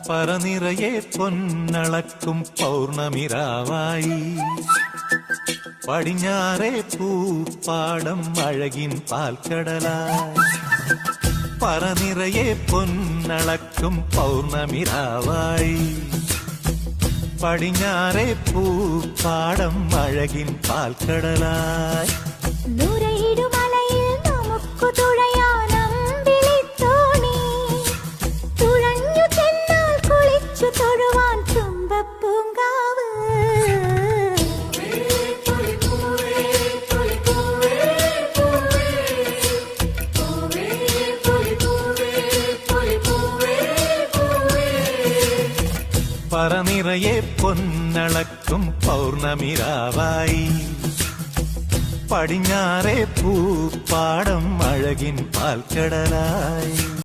പറനിറയെ പൊന്നളക്കും പൗർണമിരാവായി പടിഞ്ഞാറേ പൂപ്പാടം അഴകിൻ പാൽക്കടലായി. പറനിറയെ പൊന്നളക്കും പൗർണമിരാവായി പടിഞ്ഞാറേ പൂപ്പാടം അഴകിൻ പാൽക്കടലായി. പറനിറയെ പൊന്നളക്കും പൗർണമിരാവായി പടിഞ്ഞാറേ പൂപ്പാടം അഴകിൻ പാൽക്കടലായി.